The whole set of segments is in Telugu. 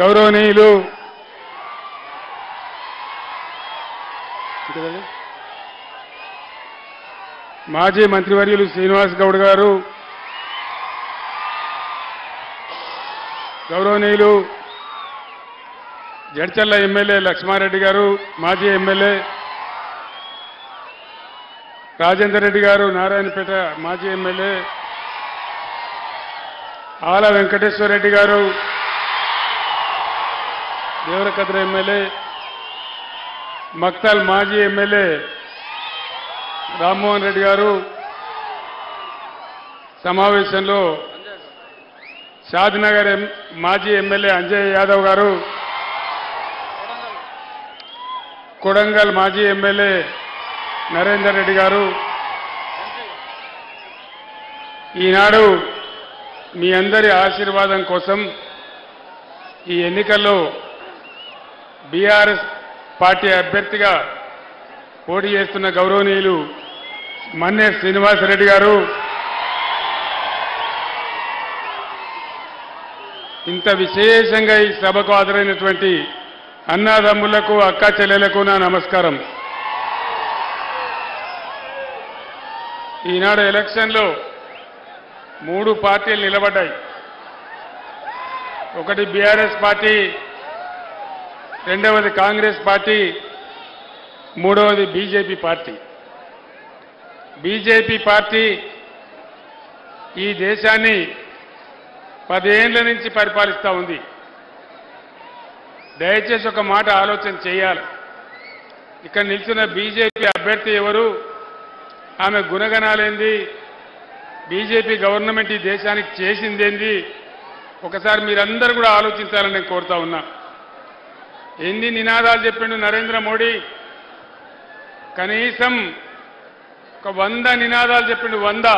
గౌరవనీయులు మాజీ మంత్రివర్యులు శ్రీనివాస్ గౌడ్ గారు, గౌరవనీయులు జడ్చర్ల ఎమ్మెల్యే లక్ష్మారెడ్డి గారు, మాజీ ఎమ్మెల్యే రాజేందర్ రెడ్డి గారు, నారాయణపేట మాజీ ఎమ్మెల్యే ఆల వెంకటేశ్వర రెడ్డి గారు, దేవరకద్ర ఎమ్మెల్యే మక్తల్ మాజీ ఎమ్మెల్యే రామ్మోహన్ రెడ్డి గారు, సమావేశంలో షాద్నగర్ మాజీ ఎమ్మెల్యే అంజయ్ యాదవ్ గారు, కొడంగల్ మాజీ ఎమ్మెల్యే నరేందర్ రెడ్డి గారు, ఈనాడు మీ అందరి ఆశీర్వాదం కోసం ఈ ఎన్నికల్లో బీఆర్ఎస్ పార్టీ అభ్యర్థిగా పోటీ చేస్తున్న గౌరవనీయులు మన్నే శ్రీనివాసరెడ్డి గారు, ఇంత విశేషంగా ఈ సభకు హాజరైనటువంటి అన్నదమ్ములకు అక్క చెల్లెలకు నా నమస్కారం. ఈనాడు ఎలక్షన్లో 3 పార్టీలు నిలబడ్డాయి. ఒకటి బీఆర్ఎస్ పార్టీ, రెండవది కాంగ్రెస్ పార్టీ, మూడవది బీజేపీ పార్టీ. బీజేపీ పార్టీ ఈ దేశాన్ని 10 ఏళ్ల నుంచి పరిపాలిస్తూ ఉంది. దయచేసి ఒక మాట ఆలోచన చేయాలి. ఇక్కడ నిల్చున్న బీజేపీ అభ్యర్థి ఎవరు, ఆమె గుణగణాలేంది, బీజేపీ గవర్నమెంట్ ఈ దేశానికి చేసిందేంది, ఒకసారి మీరందరూ కూడా ఆలోచించాలని నేను కోరుతా ఉన్నా. ఎన్ని నినాదాలు చెప్పిండు నరేంద్ర మోడీ, కనీసం ఒక 100 నినాదాలు చెప్పిండు. 100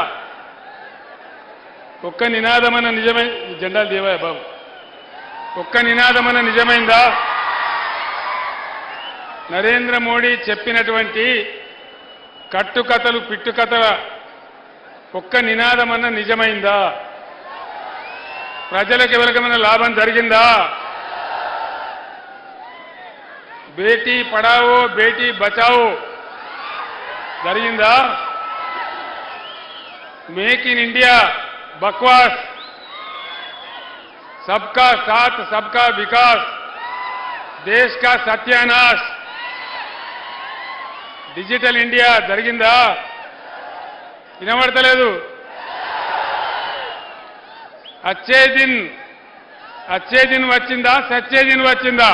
ఒక్క నినాదమన్న నిజమై జెండాలు దేవా బాబు, ఒక్క నినాదమన్న నిజమైందా? నరేంద్ర మోడీ చెప్పినటువంటి కట్టుకథలు పిట్టుకథల ఒక్క నినాదమన్న నిజమైందా? ప్రజలకు ఎవరికైనా లాభం జరిగిందా? బేటీ పడావో బేటీ బచావో జరిగిందా? మేక్ ఇన్ ఇండియా బక్వాస్, सबका साथ सबका विकास, देश का सत्यानाश, డిజిటల్ ఇండియా జరిగిందా? వినబడతలేదు. అచ్చే దిన్ వచ్చిందా? సచ్చే దిన్ వచ్చిందా?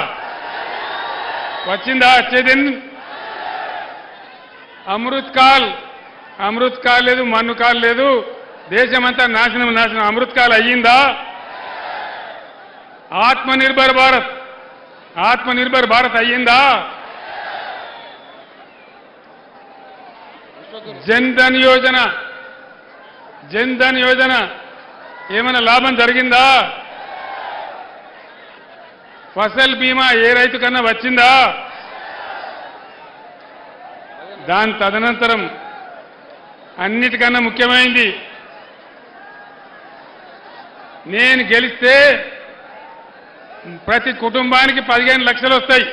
వచ్చిందా అచ్చే దిన్? అమృత్ కాల్ లేదు, మన్ను కాల్ లేదు, దేశమంతా నాశనం. అమృత్ కాల్ అయ్యిందా? ఆత్మనిర్భర్ భారత్ అయ్యిందా? జన్ధన్ యోజన ఏమైనా లాభం జరిగిందా? ఫసల్ బీమా ఏ రైతు కన్నా వచ్చిందా? దాని తదనంతరం అన్నిటికన్నా ముఖ్యమైంది, నేను గెలిస్తే ప్రతి కుటుంబానికి 15 లక్షలు వస్తాయి.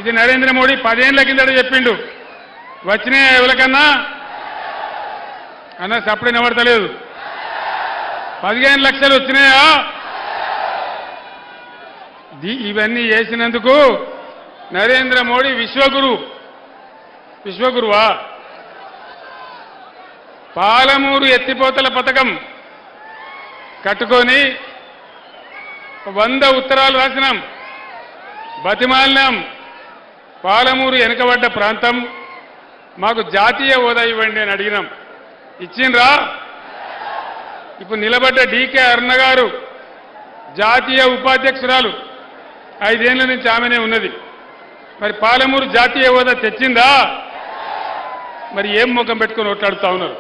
ఇది నరేంద్ర మోడీ 10 ఏళ్ల కిందట చెప్పిండు. వచ్చినాయా ఎవరికన్నా? అన్న సప్పుడు నిలబడతలేదు. 15 లక్షలు వచ్చినాయా? ఇవన్నీ చేసినందుకు నరేంద్ర మోడీ విశ్వగురువా? పాలమూరు ఎత్తిపోతల పథకం కట్టుకొని 100 ఉత్తరాలు రాసినాం, బతిమాలినాం. పాలమూరు వెనుకబడ్డ ప్రాంతం, మాకు జాతీయ హోదా ఇవ్వండి అని అడిగినాం. ఇచ్చిండ్రా? ఇప్పుడు నిలబడ్డ డీకే అరుణ గారు జాతీయ ఉపాధ్యక్షురాలు, 5 ఏళ్ల నుంచి ఆమెనే ఉన్నది. మరి పాలమూరు జాతీయ హోదా తెచ్చిందా? మరి ఏం ముఖం పెట్టుకొని ఓట్లాడుతా ఉన్నారు?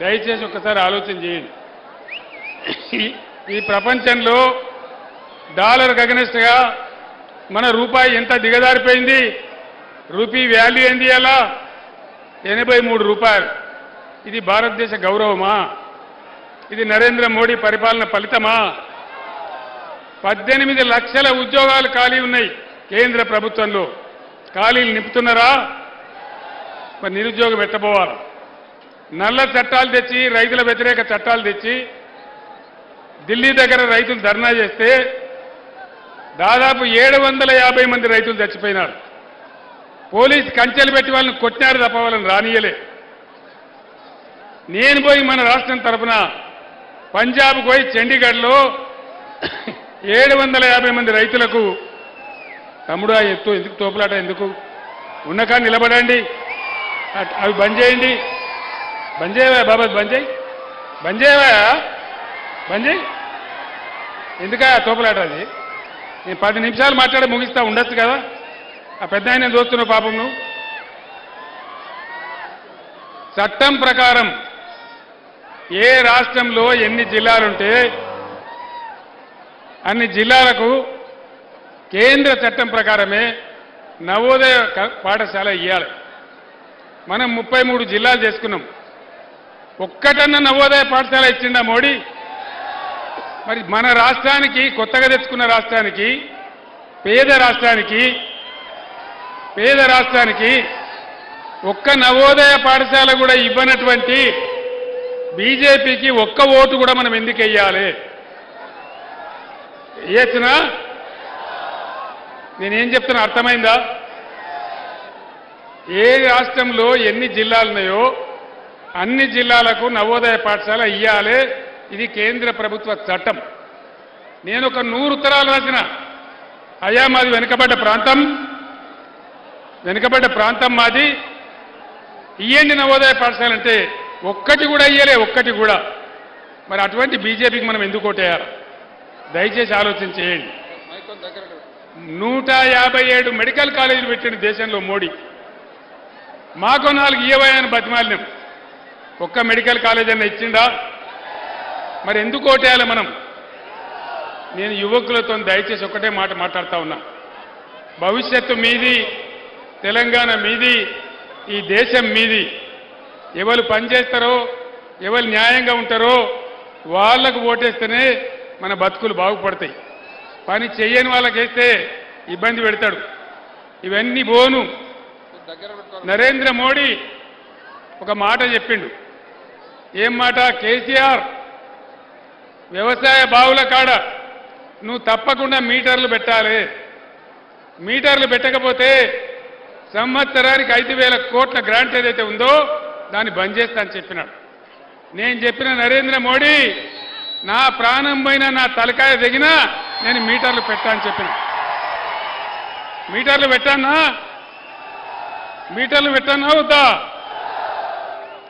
దయచేసి ఒక్కసారి ఆలోచన చేయండి. ఈ ప్రపంచంలో డాలర్ అగెన్స్ట్గా మన రూపాయి ఎంత దిగజారిపోయింది? రూపీ వాల్యూ ఏంది? అలా 83 రూపాయలు. ఇది భారతదేశ గౌరవమా? ఇది నరేంద్ర మోడీ పరిపాలన ఫలితమా? 18 లక్షల ఉద్యోగాలు ఖాళీ ఉన్నాయి కేంద్ర ప్రభుత్వంలో. ఖాళీలు నింపుతున్నారా? మరి నిరుద్యోగం పెట్టబోవాలి. నల్ల చట్టాలు తెచ్చి, రైతుల వ్యతిరేక చట్టాలు తెచ్చి ఢిల్లీ దగ్గర రైతులు ధర్నా చేస్తే దాదాపు 750 మంది రైతులు చచ్చిపోయినారు. పోలీసు కంచెలు పెట్టి వాళ్ళని కొట్టినారు తప్ప వాళ్ళని రానియలే. నేను పోయి మన రాష్ట్రం తరఫున పంజాబ్ పోయి చండీగఢ్లో 750 మంది రైతులకు తమ్ముడు ఎత్తు ఎందుకు తోపులాట ఎందుకు ఉన్నకా నిలబడండి, అవి బంద్ చేయండి, బంద్ చేయవా బాబా, బంద్ చేయి, బంద్ చేయవా, బంద్ చేయి, ఎందుకా తోపులాట? అది నేను 10 నిమిషాలు మాట్లాడి ముగిస్తా ఉండొచ్చు కదా. ఆ పెద్ద ఆయన చూస్తున్నావు పాపం నువ్వు. చట్టం ప్రకారం ఏ రాష్ట్రంలో ఎన్ని జిల్లాలుంటే అన్ని జిల్లాలకు కేంద్ర చట్టం ప్రకారమే నవోదయ పాఠశాల ఇవ్వాలి. మనం 33 జిల్లాలు చేసుకున్నాం. ఒక్కటన్నా నవోదయ పాఠశాల ఇచ్చిండా మోడీ? మరి మన రాష్ట్రానికి, కొత్తగా తెచ్చుకున్న రాష్ట్రానికి, పేద రాష్ట్రానికి ఒక్క నవోదయ పాఠశాల కూడా ఇవ్వనటువంటి బీజేపీకి ఒక్క ఓటు కూడా మనం ఎందుకు వెయ్యాలి? వేయచ్చునా? నేనేం చెప్తున్నా అర్థమైందా? ఏ రాష్ట్రంలో ఎన్ని జిల్లాలున్నాయో అన్ని జిల్లాలకు నవోదయ పాఠశాల ఇవ్వాలి. ఇది కేంద్ర ప్రభుత్వ చట్టం. నేను ఒక 100 ఉత్తరాలు రాసిన, అయ్యా మాది వెనుకబడ్డ ప్రాంతం మాది, ఇయ్యండి నవోదయ పాఠశాల అంటే ఒక్కటి కూడా ఇయ్యలే, ఒక్కటి కూడా. మరి అటువంటి బీజేపీకి మనం ఎందుకు ఓటేయాలి? దయచేసి ఆలోచన చేయండి. 157 మెడికల్ కాలేజీలు పెట్టిన దేశంలో మోడీ. మాకు 4 ఇయ్యవని బతిమాలినాం. ఒక్క మెడికల్ కాలేజ్ అన్న ఇచ్చిండా? మరి ఎందుకు ఓటేయాలి మనం? నేను యువకులతో దయచేసి ఒకటే మాట మాట్లాడుతా ఉన్నా. భవిష్యత్తు మీది, తెలంగాణ మీది, ఈ దేశం మీది. ఎవరు పనిచేస్తారో, ఎవరు న్యాయంగా ఉంటారో వాళ్లకు ఓటేస్తేనే మన బతుకులు బాగుపడతాయి. పని చెయ్యని వాళ్ళకేస్తే ఇబ్బంది పెడతాడు. ఇవన్నీ బోను. నరేంద్ర మోడీ ఒక మాట చెప్పిండు. ఏం మాట? కేసీఆర్ వ్యవసాయ బావుల కాడ నువ్వు తప్పకుండా మీటర్లు పెట్టాలి. మీటర్లు పెట్టకపోతే సంవత్సరానికి 5,000 కోట్ల గ్రాంట్ ఏదైతే ఉందో దాన్ని బంద్ చేస్తా అని చెప్పినాడు. నేను చెప్పిన నరేంద్ర మోడీ, నా ప్రాణం పోయినా, నా తలకాయ దిగినా నేను మీటర్లు పెట్టా అని చెప్పిన. మీటర్లు పెట్టానా వద్దా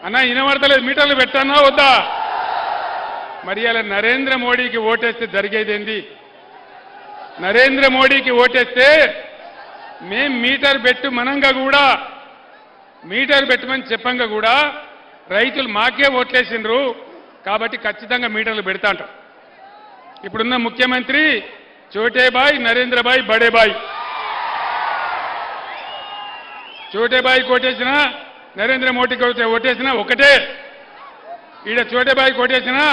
అన్నా? వినబడతలేదు. మీటర్లు పెట్టానా వద్దా? మరి అలా నరేంద్ర మోడీకి ఓటేస్తే జరిగేదేంది? నరేంద్ర మోడీకి ఓటేస్తే మేం మీటర్ పెట్టమని చెప్పంగా కూడా రైతులు మాకే ఓట్లేసిండ్రు కాబట్టి ఖచ్చితంగా మీటర్లు పెడతా అంటారు. ఇప్పుడున్న ముఖ్యమంత్రి చోటేబాయ్, నరేంద్రబాయ్, బడేబాయ్. చోటేబాయి కోటేసినా, నరేంద్ర మోడీకి ఓటేసినా ఒకటే. ఈడ చోటేబాయి కోటేసినా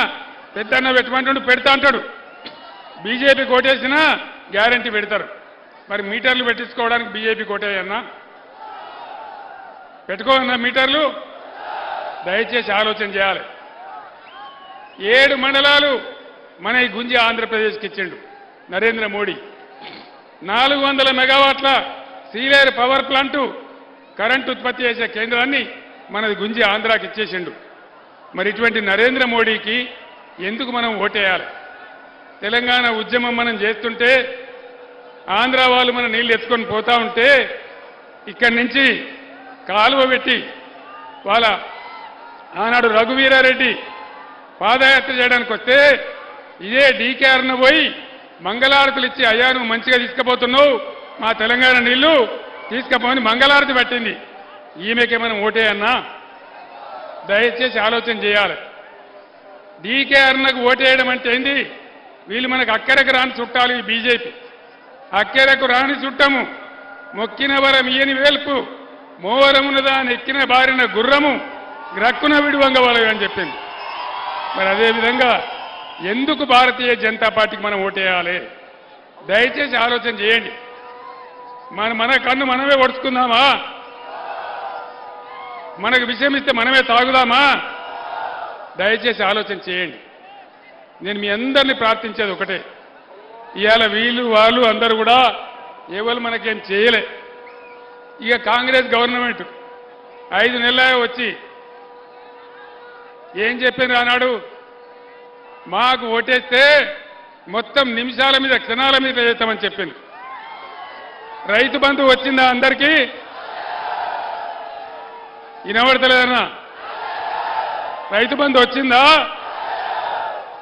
పెద్దన్న పెట్టమంటాడు, పెడతా అంటాడు. బీజేపీ కోటేసినా గ్యారంటీ పెడతారు. మరి మీటర్లు పెట్టించుకోవడానికి బీజేపీ కోటేయన్నా? పెట్టుకోవన్నా మీటర్లు? దయచేసి ఆలోచన చేయాలి. 7 మండలాలు మన ఈ గుంజి ఆంధ్రప్రదేశ్కి ఇచ్చిండు నరేంద్ర మోడీ. 400 మెగావాట్ల సీలేరు పవర్ ప్లాంటు కరెంటు ఉత్పత్తి చేసే కేంద్రాన్ని మనది గుంజి ఆంధ్రాకి ఇచ్చేసిండు. మరి ఇటువంటి నరేంద్ర మోడీకి ఎందుకు మనం ఓటేయాలి? తెలంగాణ ఉద్యమం మనం చేస్తుంటే ఆంధ్ర వాళ్ళు మన నీళ్ళు ఎత్తుకొని పోతా ఉంటే ఇక్కడి నుంచి కాలువ పెట్టి వాళ్ళ ఆనాడు రఘువీరారెడ్డి పాదయాత్ర చేయడానికి వస్తే ఇదే డీకేఆర్ను పోయి మంగళారతులు ఇచ్చి, అయ్యా నువ్వు మంచిగా తీసుకుపోతున్నావు, మా తెలంగాణ నీళ్లు తీసుకుపోని మంగళారతి పట్టింది. ఈమెకే మనం ఓటేయన్నా? దయచేసి ఆలోచన చేయాలి. డీకేఆర్నకు ఓటేయడం అంటే ఏంది? వీళ్ళు మనకు అక్కరకు రాని చుట్టాలు. ఈ బీజేపీ అక్కరకు రాని చుట్టము, మొక్కిన వరం ఇయని వేల్పు, మోవరమునదాని ఎక్కిన బారిన గుర్రము, గ్రక్కున విడువంగవలవి అని చెప్పింది. మరి అదేవిధంగా ఎందుకు భారతీయ జనతా పార్టీకి మనం ఓటేయాలి? దయచేసి ఆలోచన చేయండి. మన కన్ను మనమే ఒడుచుకుందామా? మనకు విషయం ఇస్తే మనమే తాగుదామా? దయచేసి ఆలోచన చేయండి. నేను మీ అందరినీ ప్రార్థించేది ఒకటే, ఇవాళ వీళ్ళు వాళ్ళు అందరూ కూడా ఎవరు మనకేం చేయలే. ఇక కాంగ్రెస్ గవర్నమెంట్ 5 నెలల వచ్చి ఏం చెప్పాను అన్నాడు, మాకు ఓటేస్తే మొత్తం నిమిషాల మీద క్షణాల మీద చేస్తామని చెప్పింది. రైతు బంధు వచ్చిందా అందరికీ? వినబడతలేదన్నా? రైతు బంధు వచ్చిందా?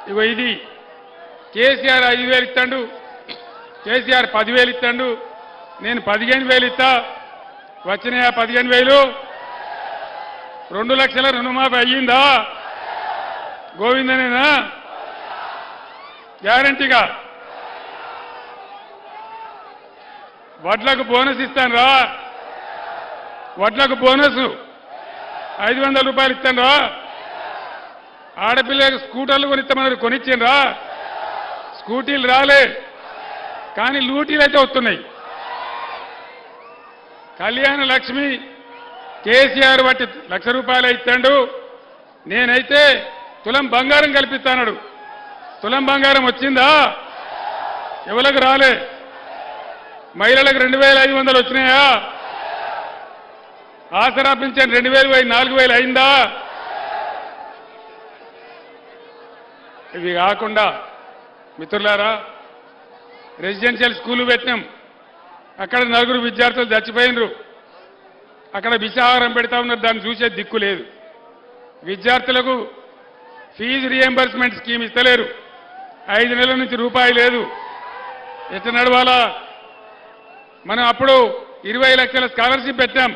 ఇగో ఇది కేసీఆర్ 5,000 ఇస్తాడు, కేసీఆర్ 10,000 ఇస్తాడు, నేను 15,000 ఇస్తా. వచ్చినాయా 15,000? 2 లక్షల రుణమాఫీ అయ్యిందా? గోవిందనేనా? గ్యారంటీగా. వడ్లకు బోనస్ ఇస్తాను రా, వడ్లకు బోనస్ 500 రూపాయలు ఇస్తాను రా. ఆడపిల్లలకు స్కూటర్లు కొనిస్తామన్నారు, కొనిచ్చిండ్రా? స్కూటీలు రాలే, కానీ లూటీలు అయితే వస్తున్నాయి. కళ్యాణ లక్ష్మి కేసీఆర్ బట్టి 1,00,000 రూపాయలు ఇస్తాడు, నేనైతే తులం బంగారం కల్పిస్తాడు. తులం బంగారం వచ్చిందా? ఎవరికి రాలే. మహిళలకు 2,500 వచ్చినాయా? ఆసరా పింఛన్ 2,000 పోయి 4,000 అయిందా? ఇవి కాకుండా మిత్రులారా, రెసిడెన్షియల్ స్కూలు పెట్టినాం. అక్కడ 4 విద్యార్థులు చచ్చిపోయినరు. అక్కడ విషాహారం పెడతా ఉన్నారు, దాన్ని చూసే దిక్కు లేదు. విద్యార్థులకు ఫీజు రియంబర్స్మెంట్ స్కీమ్ ఇస్తలేరు. 5 నెలల నుంచి రూపాయి లేదు. ఎట్లా నడవాలా? మనం అప్పుడు 20 లక్షల స్కాలర్షిప్ పెట్టాం,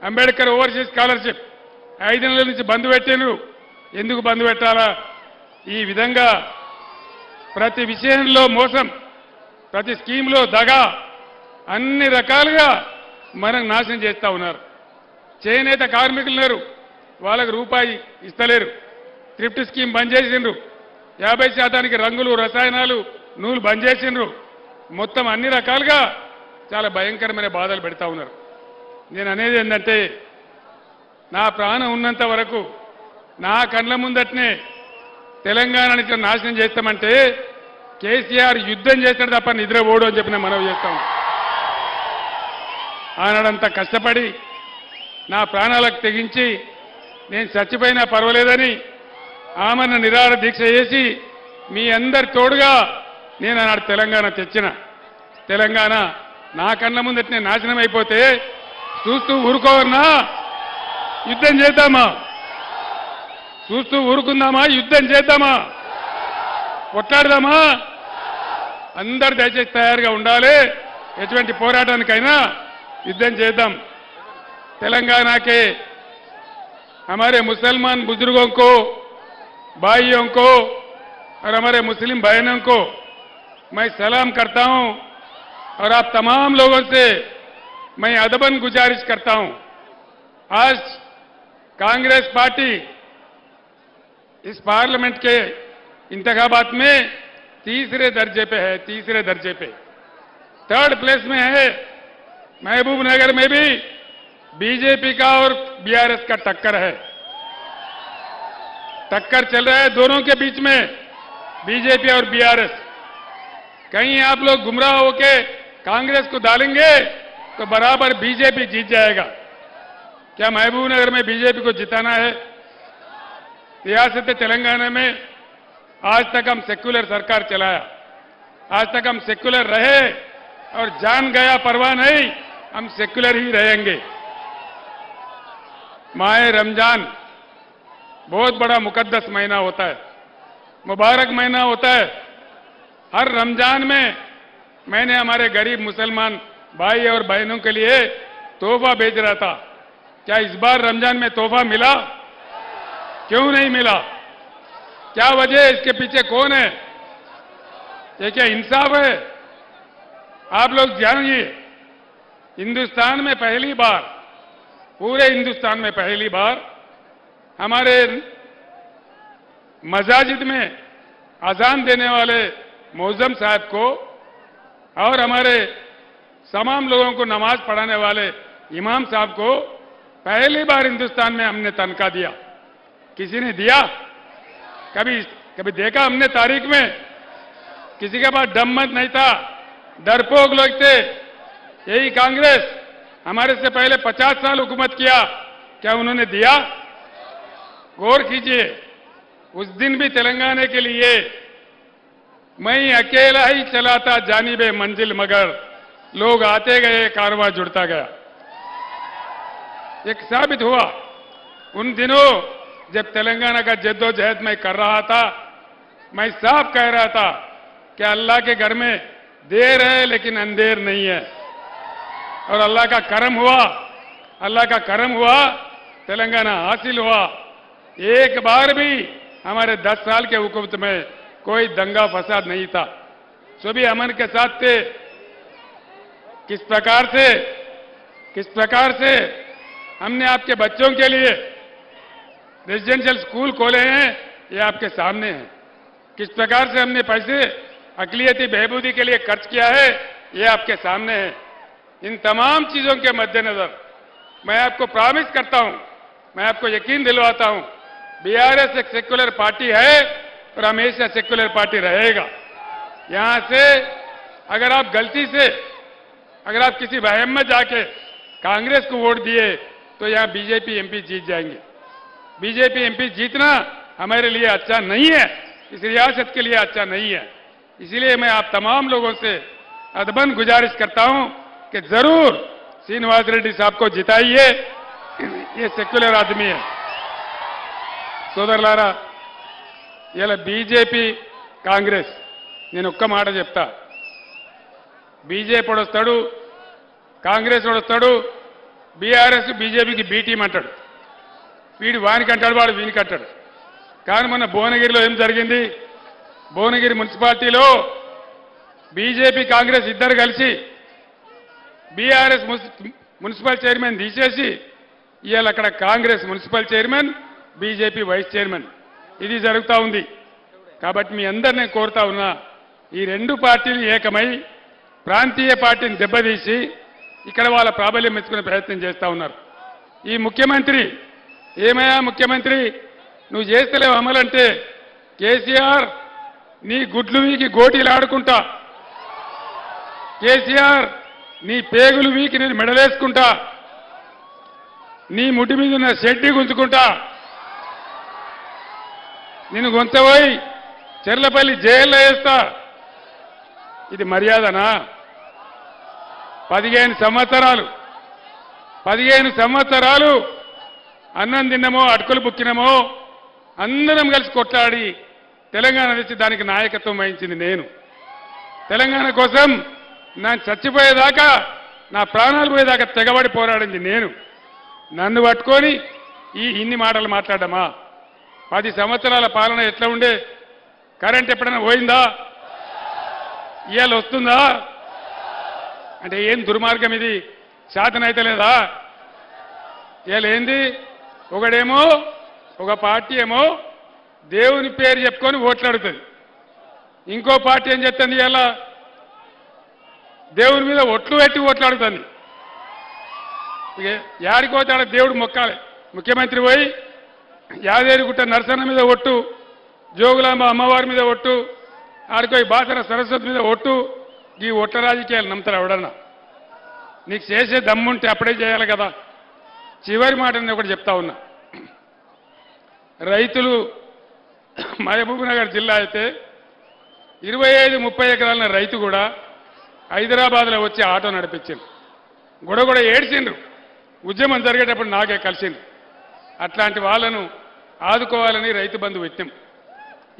అంబేద్కర్ ఓవర్సీస్ స్కాలర్షిప్. 5 నెలల నుంచి బంద్ పెట్టాను. ఎందుకు బంద్ పెట్టాలా? ఈ విధంగా ప్రతి విషయంలో మోసం, ప్రతి స్కీమ్లో దగా, అన్ని రకాలుగా మనకు నాశనం చేస్తూ ఉన్నారు. చేనేత కార్మికులు ఉన్నారు, వాళ్ళకు రూపాయి ఇస్తలేరు. థ్రిఫ్ట్ స్కీమ్ బంద్ చేసిండ్రు. 50% రంగులు, రసాయనాలు, నూలు బంద్ చేసిండ్రు. మొత్తం అన్ని రకాలుగా చాలా భయంకరమైన బాధలు పెడతా ఉన్నారు. నేను అనేది ఏంటంటే, నా ప్రాణం ఉన్నంత వరకు నా కండ్ల ముందటనే తెలంగాణని ఇట్లా నాశనం చేస్తామంటే కేసీఆర్ యుద్ధం చేస్తాడు తప్ప నిద్రపోడు అని చెప్పి నేను మనవి చేస్తాం. ఆనాడంతా కష్టపడి నా ప్రాణాలకు తెగించి నేను చచ్చిపోయినా పర్వాలేదని ఆమరణ నిరాహార దీక్ష చేసి మీ అందరి తోడుగా నేను ఆనాడు తెలంగాణ తెచ్చిన. తెలంగాణ నా కళ్ళ ముందటనే నాశనం అయిపోతే చూస్తూ ఊరుకోవన్నా? యుద్ధం చేద్దామా? చూస్తూ ఊరుకుందామా? యుద్ధం చేద్దామా? కొట్లాడదామా? అందరు దయచేసి తయారుగా ఉండాలి. ఎటువంటి పోరాటానికైనా యుద్ధం చేద్దాం. तेलंगाना के हमारे मुसलमान बुजुर्गों को, भाइयों को और हमारे मुस्लिम बहनों को मैं सलाम करता हूं और आप तमाम लोगों से मैं अदबन गुजारिश करता हूं। आज कांग्रेस पार्टी इस पार्लियामेंट के इंतखाबात में तीसरे दर्जे पे है, तीसरे दर्जे पे 3rd प्लेस में है। महबूब नगर में भी बीजेपी का और बीआरएस का टक्कर है, टक्कर चल रहा है दोनों के बीच में, बीजेपी और बीआरएस। कहीं आप लोग गुमराह होके कांग्रेस को डालेंगे तो बराबर बीजेपी जीत जाएगा। क्या महबूब नगर में बीजेपी को जिताना है? रियासत तेलंगाना में आज तक हम सेक्युलर सरकार चलाया, आज तक हम सेक्युलर रहे और जान गया परवाह नहीं, हम सेक्युलर ही रहेंगे। माह रमजान बहुत बड़ा मुकद्दस महीना होता है, मुबारक महीना होता है। हर रमजान में मैंने हमारे गरीब मुसलमान भाई और बहनों के लिए तोहफा भेज रहा था। क्या इस बार रमजान में तोहफा मिला? क्यों नहीं मिला? क्या वजह है? इसके पीछे कौन है? ये क्या इंसाफ है? आप लोग जानिए, हिंदुस्तान में पहली बार, पूरे हिंदुस्तान में पहली बार हमारे मसाजिद में अजान देने वाले मौजम साहब को और हमारे तमाम लोगों को नमाज पढ़ाने वाले इमाम साहब को पहली बार हिंदुस्तान में हमने तनख्वाह दिया। किसी ने दिया? कभी देखा हमने तारीख में? किसी के पास दममत नहीं था, डरपोक लोग थे। यही कांग्रेस हमारे से पहले 50 साल हुकूमत किया, क्या उन्होंने दिया? गौर कीजिए, उस दिन भी तेलंगाना के लिए मैं अकेला ही चला था जानिबे मंजिल, मगर लोग आते गए, कारवां जुड़ता गया। एक साबित हुआ उन दिनों जब तेलंगाना का जद्दोजहद मैं कर रहा था, मैं साफ कह रहा था कि अल्लाह के घर में देर है लेकिन अंधेर नहीं है। और अल्लाह का करम हुआ, तेलंगाना हासिल हुआ। एक बार भी हमारे 10 साल के हुकूमत में कोई दंगा फसाद नहीं था, सभी अमन के साथ थे। किस प्रकार से हमने आपके बच्चों के लिए रेजिडेंशियल स्कूल खोले हैं, ये आपके सामने है। किस प्रकार से हमने पैसे अक़लियती बहबूदी के लिए खर्च किया है, ये आपके सामने है। इन तमाम चीजों के मद्देनजर मैं आपको प्रॉमिस करता हूं, मैं आपको यकीन दिलवाता हूं, बीआरएस एक सेक्युलर पार्टी है और हमेशा सेक्युलर पार्टी रहेगा। यहां से अगर आप गलती से, अगर आप किसी वहम में जाके कांग्रेस को वोट दिए तो यहां बीजेपी एमपी जीत जाएंगे। बीजेपी एमपी जीतना हमारे लिए अच्छा नहीं है, इस रियासत के लिए अच्छा नहीं है। इसलिए मैं आप तमाम लोगों से अदबन गुजारिश करता हूं कि जरूर श्रीनिवास रेड्डी साहब को जिताइए, ये सेक्युलर आदमी है। సోదరులారా, ఇలా బీజేపీ కాంగ్రెస్, నేను ఒక్క మాట చెప్తా, బీజేపీ వస్తాడు, కాంగ్రెస్ వస్తాడు, బీఆర్ఎస్ బీజేపీకి బీ టీం అంటాడు. వీడు వానికి అంటాడు, వాడు వీనికి అంటాడు. కానీ మొన్న భువనగిరిలో ఏం జరిగింది? భువనగిరి మున్సిపాలిటీలో బీజేపీ కాంగ్రెస్ ఇద్దరు కలిసి బీఆర్ఎస్ మున్సిపల్ చైర్మన్ తీసేసి ఇవాళ అక్కడ Congress municipal chairman, BJP vice chairman ఇది జరుగుతూ ఉంది. కాబట్టి మీ అందరినీ కోరుతా ఉన్నా, ఈ రెండు పార్టీలు ఏకమై ప్రాంతీయ పార్టీని దెబ్బతీసి ఇక్కడ వాళ్ళ ప్రాబల్యం మెచ్చుకునే ప్రయత్నం చేస్తూ ఉన్నారు. ఈ ముఖ్యమంత్రి ఏమయ్యా ముఖ్యమంత్రి, నువ్వు చేస్తలేవు అమలంటే కేసీఆర్ నీ గుడ్లు వీకి గోటీలు ఆడుకుంటా, కేసీఆర్ నీ పేగులు వీకి నేను మెడలేసుకుంటా, నీ ముడ్డి మీద ఉన్న షెడ్డి గుంజుకుంటా, నిన్ను గొంతపోయి చెర్లపల్లి జైల్లో వేస్తా. ఇది మర్యాదనా? 15 సంవత్సరాలు అన్నం తిన్నమో, అటుకులు బుక్కినమో, అందరం కలిసి కొట్లాడి తెలంగాణ తెచ్చి దానికి నాయకత్వం వహించింది నేను. తెలంగాణ కోసం నా చచ్చిపోయేదాకా, నా ప్రాణాలు పోయేదాకా తెగబడి పోరాడింది నేను. నన్ను పట్టుకొని ఇన్ని మాటలు మాట్లాడమా? 10 సంవత్సరాల పాలన ఎట్లా ఉండే? కరెంట్ ఎప్పుడైనా పోయిందా? ఇవాళ వస్తుందా? అంటే ఏం దుర్మార్గం ఇది? శాతనైతే లేదా? ఇవాళ ఏంది? ఒకడేమో, ఒక పార్టీ ఏమో దేవుని పేరు చెప్పుకొని ఓట్లాడుతుంది, ఇంకో పార్టీ ఏం చెప్తుంది? ఇవాళ దేవుని మీద ఒట్లు పెట్టి ఓట్లాడుతుంది. యాడికోతే ఆడ దేవుడు మొక్కాలి. ముఖ్యమంత్రి పోయి యాదేరిగుట్ట నరసన్న మీద ఒట్టు, జోగులాంబ అమ్మవారి మీద ఒట్టు, ఆడిపోయి బాసర సరస్వతి మీద ఒట్టు. ఈ ఒట్ల రాజకీయాలు నమ్ముతారు ఎవడన్నా? నీకు చేసే దమ్ముంటే అప్పుడే చేయాలి కదా. చివరి మాట నేను ఒకటి చెప్తా ఉన్నా. రైతులు మహబూబ్నగర్ జిల్లా అయితే 25-30 ఎకరాల రైతు కూడా హైదరాబాద్లో వచ్చి ఆటో నడిపించిండు. గొడగొడ ఏడ్చిండ్రు. ఉద్యమం జరిగేటప్పుడు నాకే కలిసింది. అట్లాంటి వాళ్ళను ఆదుకోవాలని రైతు బంధు పెట్టాం.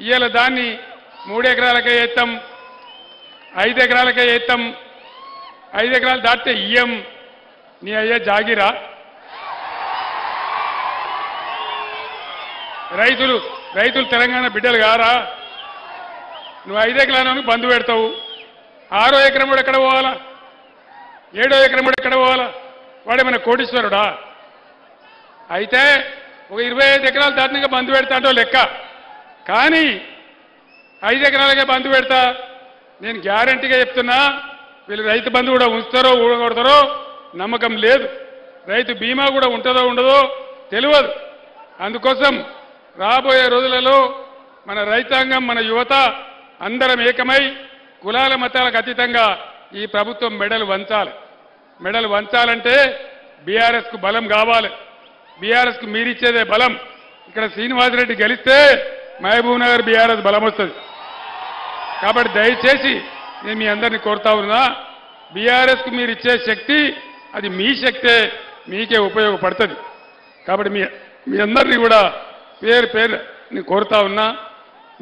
ఇవాళ దాన్ని 3 ఎకరాలకే ఎత్తాం, 5 ఎకరాలకే ఎత్తాం. 5 ఎకరాలు దాటితే ఇయ్యం. నీ అయ్యే జాగిరా? రైతులు తెలంగాణ బిడ్డలు కారా? నువ్వు 5 ఎకరాలను బంధు పెడతావు, 6వ ఎకరం కూడా ఎక్కడ పోవాలా? 7వ ఎకరం కూడా ఎక్కడ పోవాలా? వాడేమైనా కోటీశ్వరుడా? అయితే ఒక 25 ఎకరాలు దాటినాక బంధు పెడతాంటో లెక్క, కానీ 5 ఎకరాలకే బంధు పెడతా. నేను గ్యారంటీగా చెప్తున్నా, వీళ్ళు రైతు బంధు కూడా ఉంచుతారో ఊడగొడతారో నమ్మకం లేదు. రైతు బీమా కూడా ఉంటుందో ఉండదో తెలియదు. అందుకోసం రాబోయే రోజులలో మన రైతాంగం, మన యువత అందరం ఏకమై కులాల మతాలకు అతీతంగా ఈ ప్రభుత్వం మెడలు వంచాలి. మెడలు వంచాలంటే బీఆర్ఎస్కు బలం కావాలి. బీఆర్ఎస్కు మీరిచ్చేదే బలం. ఇక్కడ శ్రీనివాసరెడ్డి గెలిస్తే మహబూబ్ నగర్ బీఆర్ఎస్ బలం వస్తుంది. కాబట్టి దయచేసి నేను మీ అందరినీ కోరుతా ఉన్నా, బీఆర్ఎస్కు మీరు ఇచ్చే శక్తి అది మీ శక్తే, మీకే ఉపయోగపడుతుంది. కాబట్టి మీ అందరినీ కూడా పేరు పేరు నేను కోరుతా ఉన్నా.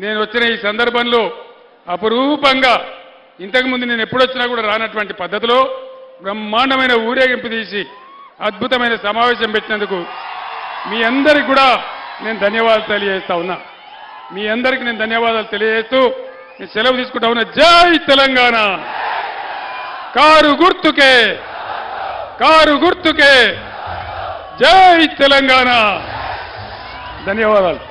నేను వచ్చిన ఈ సందర్భంలో అపురూపంగా ఇంతకుముందు నేను ఎప్పుడొచ్చినా కూడా రానటువంటి పద్ధతిలో బ్రహ్మాండమైన ఊరేగింపు తీసి అద్భుతమైన సమావేశం పెట్టినందుకు మీ అందరికి కూడా నేను ధన్యవాదాలు తెలియజేస్తా ఉన్నా. మీ అందరికీ నేను ధన్యవాదాలు తెలియజేస్తూ నేను సెలవు తీసుకుంటా ఉన్నా. జై తెలంగాణ. కారు గుర్తుకే, కారు గుర్తుకే. జై తెలంగాణ. ధన్యవాదాలు.